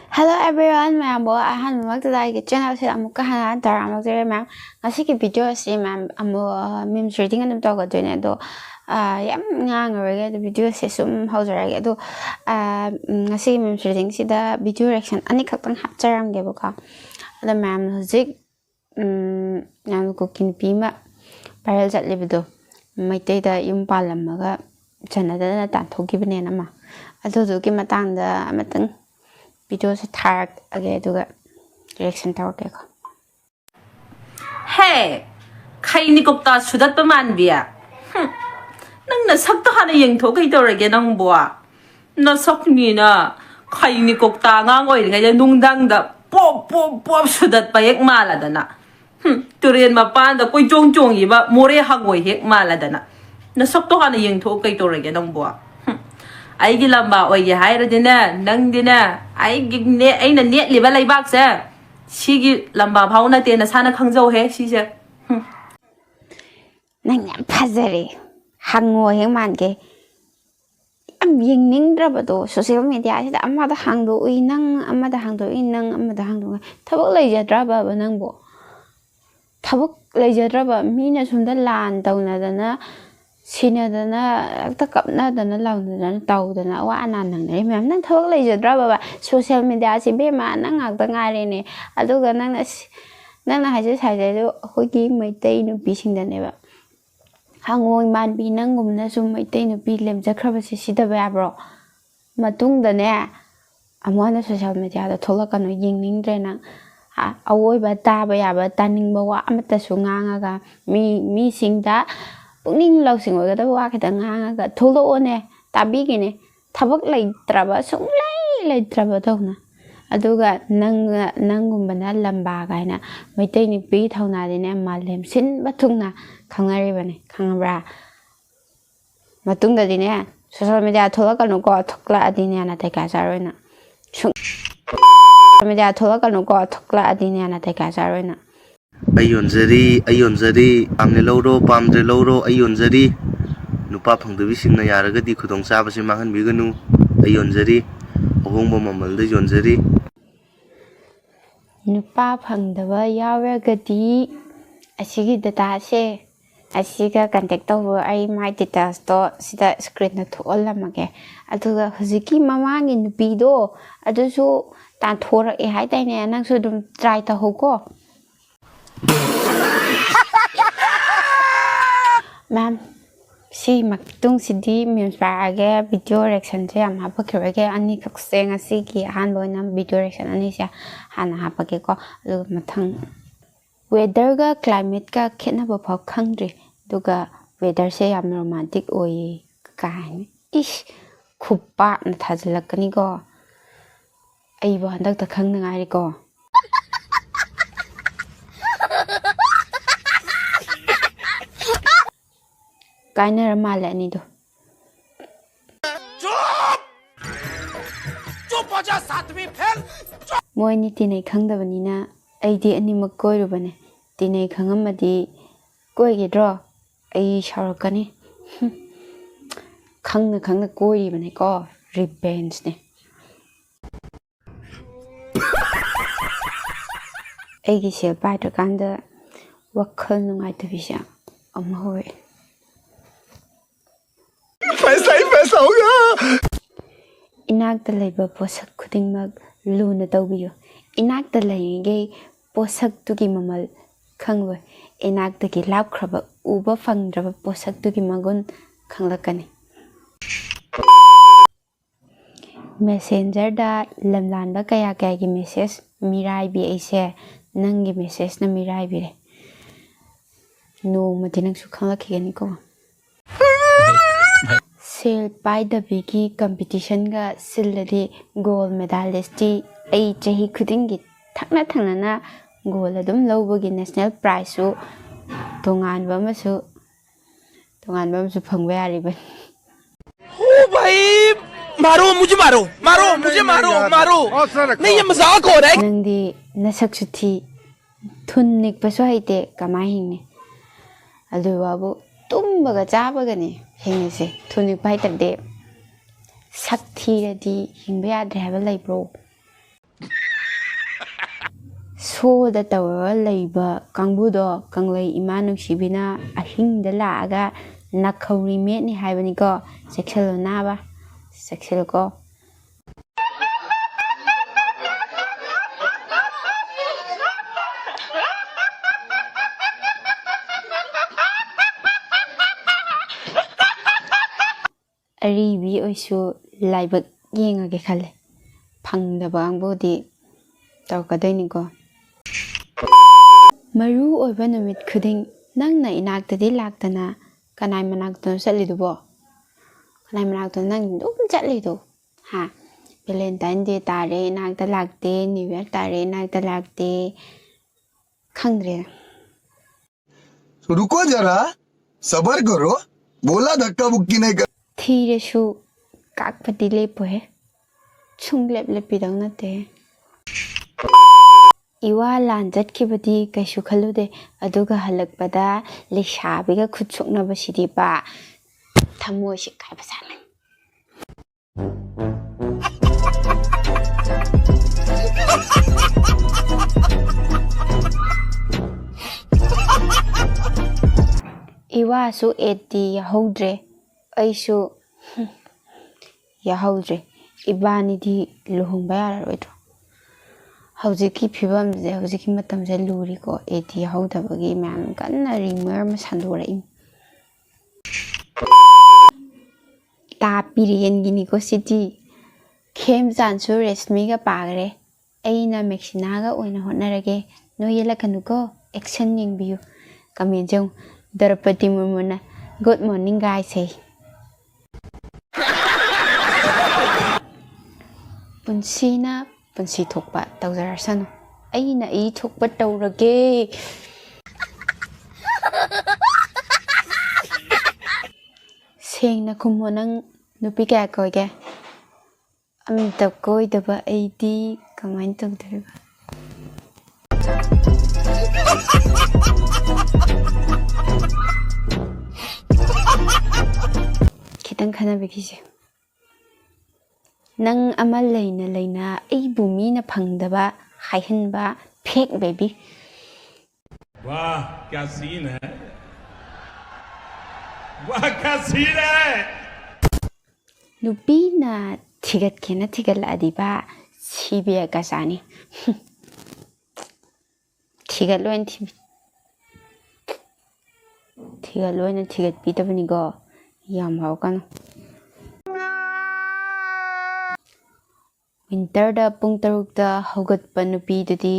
Hello everyone, ma'am. Bo ahan magdalay cái channel sila amuka hanan tara magdalay ma'am. Ngasi ki video si ma'am meme reading anam to ko ne do yam ngang rage the video si sum hauser rage do ngasi meme reading si da video reaction ani khakang hapcharam ge bo ka. Ada ma'am hozik nam ko kin pima viral chat le video. Mai te da yum palam ga chana da tan thoki bne na ma. Ado do ki matang da matang video se tag again to get reaction tawag ko. Hey, kay ni Kopta sudat pa man biya. Nang nasakta ka na yung to kay Torage ng buwa. Nasak ni na kay ni Kopta nga ngoy ngayon nung dang da pop sudat pa yek malada na. Turian mapanda koy jong iba more hagoy yek malada na. Nasakta ka na yung to kay Torage ng buwa. Ay gilamba oy hayra dina nang dina ay gigne ay na net liba laybak sa sigi lamba phau na te na sana khangzau he si se Nang yam phazari hango heng man ke am ying ning dra ba do social media si da amma da hang do ui nang amma da hang do ui nang amma da hang do thabak lai ja dra ba nang bo thabak lai ja dra ba mi na sum da lan taw na da na Sinadana takapnadana launadana tawdana wa ananang na ma'am nang thawag lai jadra ba social media si be ma nang agda ngari ne aduga nang na haje saje do hogi maitai nu bising da ne ba hangoi man bi nang gumna sum maitai nu bi lem jakhra si sida ba bro matung da ne amona social media da thola kanu yingning dre nang awoi ba ta ba ya ba taning ba wa amata su nganga ga mi sing da ning lau sing ga da wa ka da nga ga tholo one tabi gi ne thabak lai traba sung lai traba do na aduga nang gum bana lamba ga na maitai ni pi thauna de ne malem sin bathung na khangari bane khangra matung da di ne social media thola ka no ko thokla adi ne na tai ka sa roi na media thola ka no ko thokla adi ne na tai ka sa roi na ayonzari pamne loro pamdre loro ayonzari nupa phangdebi singna yaragadi khudong sabase mangan biganu ayonzari ahongba mamalda yonzari nupa phangdaba yaragadi asigi data se asiga contact tawbo ai my details to sida screen na tholamage aduga huziki mamangi nupi do adusu tan thora e hai tai ne nang su dum try ta hoko Ma'am, si magtung si di memes parage video reaction siya mapakirage ani kakse nga sige hanbo ng video reaction ani siya hana hapage ko mathang weather ga climate ka kena ba phaw khangdri duga weather se yam romantic oi kain ish khuppa na thajalakani ko ai ba handak ta khang na ngari ko Kainer mala ni do. Moi ni tinai khangdabani na aidi animak koirubane tinai khangamadi koigedro ai sharakani khangna koiribane ko revenge ne aigi sel pai to kanda wakhal nungai tabisha amhoe पैसा होगा इनाक लेबा पोषक खुदिंगमक Luna तौबियो इनाक लेगे पोषक तुगी ममल खंगव इनाक तगी लापख्रब उबा फंगद्रब पोषक तुगी मगुन खंगलकनी मेसेंजर दा लमलानबा कया की मेसेज मिराई बी ऐसे नंगी मेसेज न मिराई बी रे नोमति नंगसु खंगलखिगनी को Sale by the biggie competition ga siladi gold medalist ti ai chahi khudingi thakna na gold adum lowbagi national prize su tongan ba masu phangwa yari ba ओ भाई मुझे मारो नहीं ये मजाक हो रहा है nangdi nasak su thi thun nik pa su haite kama hingne adu babu tumbaga chabaga ni hingne se thunik pai tar de sak thi ra di hingba ya dre ba lai bro ꯁꯣꯗ ꯇꯧꯔꯒ ꯂꯩꯕ ꯀꯥꯡꯕꯨꯗꯣ ꯀꯪꯂꯩ ꯏꯃꯥ ꯅꯨꯡꯁꯤꯕꯤꯅ ꯑꯍꯤꯡꯗ ꯂꯥꯛꯑꯒ ꯅꯥꯈꯧꯔꯤ ꯃꯦꯠꯅꯤ ꯍꯥꯏꯕꯅꯤꯀꯣ ꯆꯦꯛꯁꯤꯜꯂꯣ ꯅꯥꯕ ꯆꯦꯛꯁꯤꯜꯂꯣꯀꯣ ꯑꯔꯤꯕꯤ ꯑꯣꯏꯁꯨ ꯂꯥꯏꯕꯛ ꯌꯦꯡꯉꯒꯦ ꯈꯜꯂꯦ ꯐꯪꯗꯕ ꯀꯥꯡꯕꯨꯗꯤ ꯇꯧꯔꯛꯀꯗꯣꯏꯅꯤꯀꯣ ꯃꯔꯨ ꯑꯣꯏꯕ ꯅꯨꯃꯤꯠ ꯈꯨꯗꯤꯡ ꯅꯪꯅ ꯏꯅꯥꯛꯇꯗꯤ ꯂꯥꯛꯇꯅ ꯀꯅꯥꯏ ꯃꯅꯥꯛꯇꯅꯣ ꯆꯠꯂꯤꯗꯨꯕꯣ ꯀꯅꯥꯏ ꯃꯅꯥꯛꯇꯅꯣ ꯅꯪ ꯑꯗꯨꯝ ꯆꯠꯂꯤꯗꯣ ꯍꯥ ꯚꯦꯂꯦꯟꯇꯥꯏꯟ ꯗꯦ ꯇꯥꯔꯦ ꯏꯅꯥꯛꯇ ꯂꯥꯛꯇꯦ ꯅ꯭ꯌꯨ ꯏꯌꯔ ꯇꯥꯔꯦ ꯏꯅꯥꯛꯇ ꯂꯥꯛꯇꯦ खंद्रे रुको जरा सबर करो बोला धक्का बुक्की नहीं कर थीरेसु काकपति लेपोहे छुंग लेप लेपिदंग नते इवा लान चटखिबदी कैसु खलुदे अदुगा हलकपदा लेसाबिगा खुदसुकनबसिदि बा थमोइसि कायबसाने इवासु एटी याहौद्रे ऐसु याहौद्रे इबानिदी लुहुंबा याररोइद्रो हौजिकी फिबमजे हौजिकी मतमजे लुरिको एटी याहौदबगी मैम कन्ना रिमर म संदोरइ तापिरियनगिनिको सिटी खेमजानसु रेशमीगा पागरे अइना मेक्सिनागा ओइना होनरगे नोयेलकनुको एक्शन यंगबियु कमेंट जौ द्रौपदी मुर्मुना गुड मॉर्निंग गाइस है पुंसीना पुंसी थोकपा तौजरसनु अइना इ थोकपा तौरगे सेंगना खुमो नंग नुपी क्या कोइगे अमता कोइदबा अइदी कमाइन तौदरबा खितंग खनाबेखिसे नंग अमा लेना लेना अइबु मीना फंगदबा हाइहनबा फेक बेबी वाह क्या सीन है वाह क्या सीन है नुपीना थिगत केना थिगलादिबा सिबिया कासानी थिगत लोइन थिगत लोइन थिगत पीतबनिगो याम हाउकनो विंटर दा पुंग तरुक दा हौगतपा नुपीदुदी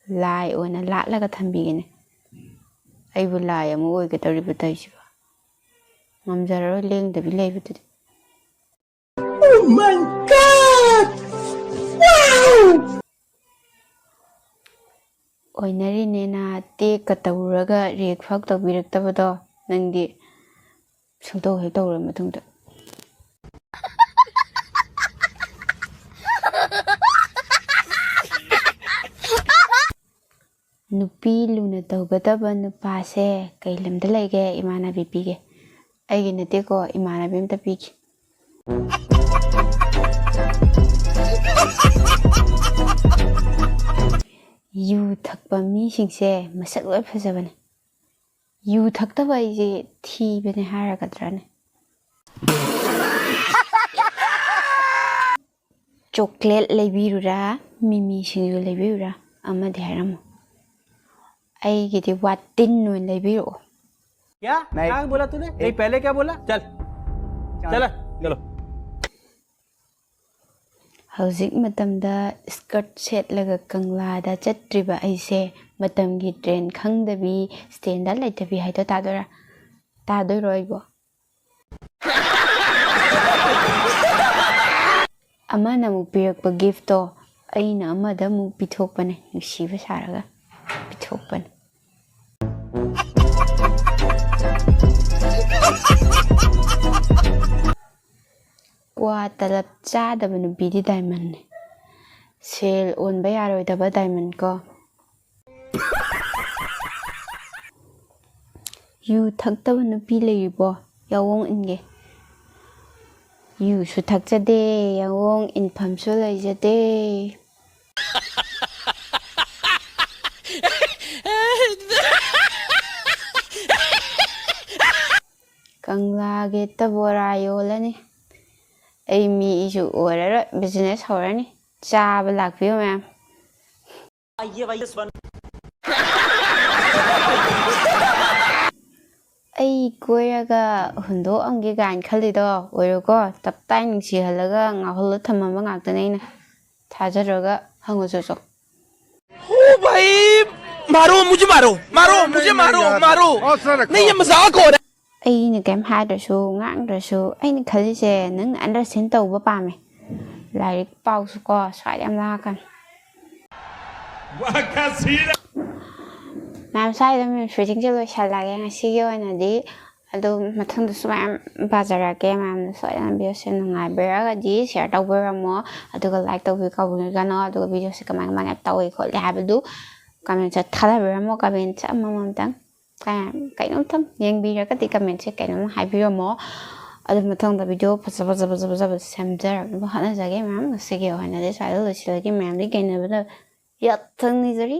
लाइ ओना लाटलागा थंबीगेने अइबु लाइ अमु ओइगदौरिबा तैसिबा ngamjaro lengdabi leibududi Oh my god wow oinari nena te ka tawraga rek phak tawbiraktabado nangdi sungtau he tawra matungda nupi luna tawgadaba nupase kai lamda lege imanabi pige aigi nate ko imanabi amta pige yu thakpa mi singse masak loi phajabane yu thakta bai je thi bene haragadrane chocolate leibirura mimi singju leibirura amadi haramo आई गिदी वाटिन नोइन लेबिरो क्या क्या बोला तूने नहीं पहले क्या बोला चल चल चलो हौजिक मतमदा स्कर्ट सेट लगा कंगलादा चट्रिबा ऐसे मतमगी ट्रेन खंगदबी स्टैंडर्ड लाइटबी हाइतो तादोरा तादोरोइबो अमाना मु पिरकपा गिफ्टो अइना अमादा मु पिथोकपने नुसिबा सारगा पिथोकपने क्वा तलब चादब नुपीदी डायमंड ने सेल ओनबा यारोइदबा डायमंड को यू थक्तब नुपी लेरिबो यावोंग इनगे यू सु थक्चदे यावोंग इनफमसु लैजदे ꯀꯪꯂꯥꯒꯤ ꯕꯣꯔꯥ ꯌꯣꯜꯂꯅꯤ ꯑꯩ ꯃꯤꯁꯨ ꯑꯣꯏꯔꯔꯣꯏ ꯕꯤꯖꯤꯅꯦꯁ ꯍꯧꯔꯅꯤ ꯆꯥꯕ ꯂꯥꯛꯄꯤꯌꯨ ꯃꯌꯥꯝ ꯑꯩ ꯀꯣꯏꯔꯒ ꯍꯨꯟꯗꯣꯛꯑꯝꯒꯦ ꯀꯥꯏꯅ ꯈꯜꯂꯤꯗꯣ ꯑꯣꯏꯔꯣꯀꯣ ꯇꯞꯇꯥꯏ ꯅꯨꯡꯁꯤꯍꯜꯂꯒ ꯉꯥꯎꯍꯜꯂ ꯊꯝꯃꯝꯕ ꯉꯥꯛꯇꯅꯦ ꯑꯩꯅ ꯊꯥꯖꯗ꯭ꯔꯒ ꯍꯪꯉꯨꯁꯨ ओ भाई मारो मुझे मारो मारो मुझे मारो मारो नहीं ये मजाक हो रहा है ꯑꯩꯅ ꯀꯩꯝ ꯍꯥꯏꯗ꯭ꯔꯁꯨ ꯉꯥꯡꯗ꯭ꯔꯁꯨ ꯑꯩꯅ ꯈꯜꯂꯤꯁꯦ ꯅꯪꯅ ꯑꯟꯗꯔꯁꯇꯦꯟ ꯇꯧꯕ ꯄꯥꯝꯃꯦ ꯂꯥꯏꯔꯤꯛ ꯄꯥꯎꯁꯨꯀꯣ ꯁ꯭ꯋꯥꯏꯗ ꯌꯥꯝ ꯂꯥꯛꯀꯅꯤ वाह क्या सीन है ꯃꯌꯥꯝ ꯁ꯭ꯋꯥꯏꯗ ꯃꯤꯝ ꯁꯨꯇꯤꯡꯁꯦ ꯂꯣꯏꯁꯤꯜꯂꯒꯦ ꯉꯁꯤꯒꯤ ꯑꯣꯏꯅꯗꯤ ꯑꯗꯨ ꯃꯊꯪꯗꯁꯨ ꯃꯌꯥꯝ ꯄꯥꯖꯔꯛꯀꯦ ꯃꯌꯥꯝꯅ ꯁꯣꯏꯗꯅ ꯚꯤꯗꯤꯑꯣꯁꯦ ꯅꯨꯡꯉꯥꯏꯕꯤꯔꯒꯗꯤ ꯁꯤꯌꯔ ꯇꯧꯕꯤꯔꯝꯃꯣ ꯑꯗꯨꯒ ꯂꯥꯏꯛ ꯇꯧꯕꯤꯌꯨ ꯀꯥꯎꯕꯤꯒꯅꯣ ꯑꯗꯨꯒ ꯚꯤꯗꯤꯑꯣꯁꯦ ꯀꯃꯥꯏ ꯀꯃꯥꯏꯅ ꯇꯧꯏ ꯈꯣꯠꯂꯤ ꯍꯥꯏꯕꯗꯨ ꯀꯃꯦꯟꯠꯁꯦ ꯊꯥꯗꯕꯤꯔꯝꯃꯣ ꯀꯃꯦꯟꯠꯁꯦ ꯑꯃꯃꯝꯇꯪ ꯀꯩꯅꯣꯝꯇꯪ ꯌꯦꯡꯕꯤꯔꯒꯗꯤ ꯀꯃꯦꯟꯠꯁꯦ ꯀꯩꯅꯣꯝ ꯍꯥꯏꯕꯤꯔꯝꯃꯣ ꯑꯗꯨ ꯃꯊꯪꯗ ꯚꯤꯗꯤꯑꯣ ꯐꯖꯕ ꯁꯦꯝꯖꯔꯛꯅꯕ ꯍꯣꯠꯅꯖꯒꯦ ꯃꯌꯥꯝ ꯉꯁꯤꯒꯤ ꯑꯣꯏꯅꯗꯤ ꯁ꯭ꯋꯥꯏꯗ ꯂꯣꯏꯁꯤꯜꯂꯒꯦ ꯃꯌꯥꯝꯗꯤ ꯀꯩꯅꯕꯗ ꯌꯥꯊꯪ ꯅꯤꯖꯔꯤ